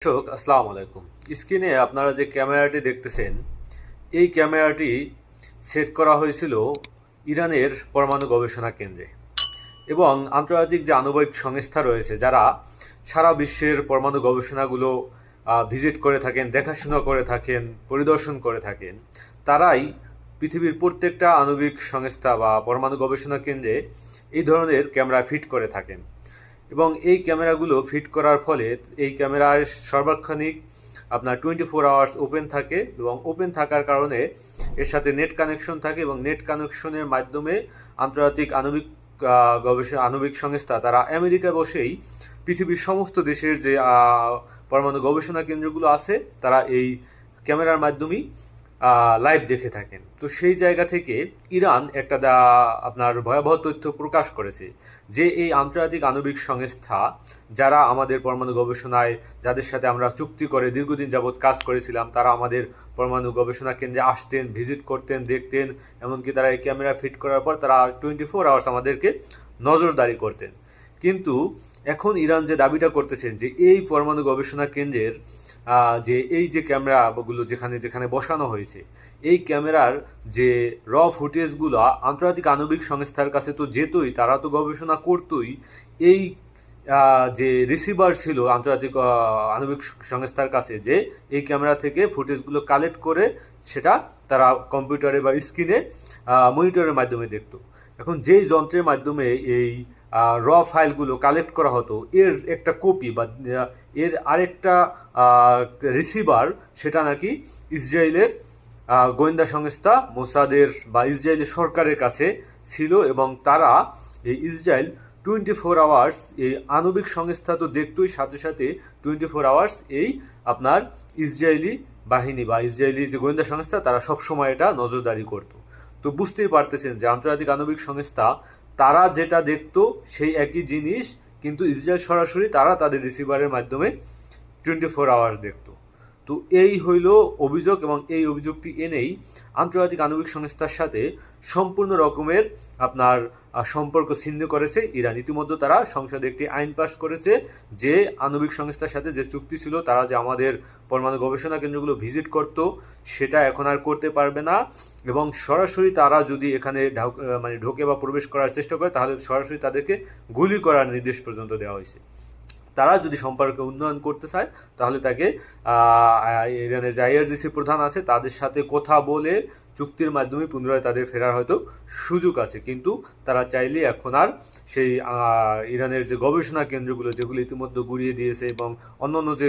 দর্শক আসসালামু আলাইকুম। স্ক্রিনে আপনারা যে ক্যামেরাটি দেখতেছেন, এই ক্যামেরাটি সেট করা হয়েছিল ইরানের পরমাণু গবেষণা কেন্দ্রে এবং আন্তর্জাতিক যে আণবিক সংস্থা রয়েছে যারা সারা বিশ্বের পরমাণু গবেষণাগুলো ভিজিট করে থাকেন, দেখাশোনা করে থাকেন, পরিদর্শন করে থাকেন, তারাই পৃথিবীর প্রত্যেকটা আণবিক সংস্থা বা পরমাণু গবেষণা কেন্দ্রে এই ধরনের ক্যামেরা ফিট করে থাকেন। এবং এই ক্যামেরাগুলো ফিট করার ফলে এই ক্যামেরার সর্বাক্ষণিক আপনার 24 আওয়ার্স ওপেন থাকে এবং ওপেন থাকার কারণে এর সাথে নেট কানেকশন থাকে এবং নেট কানেকশনের মাধ্যমে আন্তর্জাতিক আণবিক সংস্থা তারা আমেরিকা বসেই পৃথিবীর সমস্ত দেশের যে পরমাণু গবেষণা কেন্দ্রগুলো আছে তারা এই ক্যামেরার মাধ্যমেই লাইভ দেখে থাকেন। তো সেই জায়গা থেকে ইরান একটা আপনার ভয়াবহ তথ্য প্রকাশ করেছে যে এই আন্তর্জাতিক আণবিক সংস্থা যারা আমাদের পরমাণু গবেষণায় যাদের সাথে আমরা চুক্তি করে দীর্ঘদিন যাবৎ কাজ করেছিলাম, তারা আমাদের পরমাণু গবেষণা কেন্দ্রে আসতেন, ভিজিট করতেন, দেখতেন, এমনকি তারা এই ক্যামেরা ফিট করার পর তারা 24 আওয়ার্স আমাদেরকে নজরদারি করতেন। কিন্তু এখন ইরান যে দাবিটা করতেছেন যে এই পরমাণু গবেষণা কেন্দ্রের যে এই যে ক্যামেরাগুলো যেখানে যেখানে বসানো হয়েছে, এই ক্যামেরার যে ফুটেজগুলো আন্তর্জাতিক আণবিক সংস্থার কাছে তো যেতই, তারা তো গবেষণা করতই, এই যে রিসিভার ছিল আন্তর্জাতিক আণবিক সংস্থার কাছে যে এই ক্যামেরা থেকে ফুটেজগুলো কালেক্ট করে সেটা তারা কম্পিউটারে বা স্ক্রিনে মনিটরের মাধ্যমে দেখতো। এখন যেই যন্ত্রের মাধ্যমে এই ফাইলগুলো কালেক্ট করা হতো, এর একটা কপি বা এর আরেকটা রিসিভার, সেটা নাকি ইসরায়েলের গোয়েন্দা সংস্থা মোসাদের বা ইসরায়েলের সরকারের কাছে ছিল এবং তারা এই ইসরায়েল 24 আওয়ার্স এই আণবিক সংস্থা তো দেখতই, সাথে সাথে 24 আওয়ার্স এই আপনার ইসরায়েলি বাহিনী বা ইসরায়েলি যে গোয়েন্দা সংস্থা তারা সবসময় এটা নজরদারি করত। তো বুঝতেই পারতেছেন যে আন্তর্জাতিক আণবিক সংস্থা তারা যেটা দেখতো সেই একই জিনিস কিন্তু ইসরায়েল সরাসরি তারা তাদের রিসিভারের মাধ্যমে 24 আওয়ার্স দেখতো। তো এই হইল অভিযোগ এবং এই অভিযোগটি এনেই আন্তর্জাতিক আণবিক সংস্থার সাথে সম্পূর্ণ রকমের আপনার সম্পর্ক ছিন্ন করেছে ইরান। ইতিমধ্যে তারা সংসদে একটি আইন পাশ করেছে যে আণবিক সংস্থার সাথে যে চুক্তি ছিল, তারা যে আমাদের পরমাণু গবেষণা কেন্দ্রগুলো ভিজিট করত সেটা এখন আর করতে পারবে না এবং সরাসরি তারা যদি এখানে ঢোকে বা প্রবেশ করার চেষ্টা করে তাহলে সরাসরি তাদেরকে গুলি করার নির্দেশ পর্যন্ত দেওয়া হয়েছে। তারা যদি সম্পর্কে উন্নয়ন করতে চায় তাহলে তাকে ইরানের যে আইআরজিসি প্রধান আছে তাদের সাথে কথা বলে চুক্তির মাধ্যমে পুনরায় তাদের ফেরার হয়তো সুযোগ আছে। কিন্তু তারা চাইলে এখন আর সেই ইরানের যে গবেষণা কেন্দ্রগুলো যেগুলো ইতিমধ্যে গুড়িয়ে দিয়েছে এবং অন্যান্য যে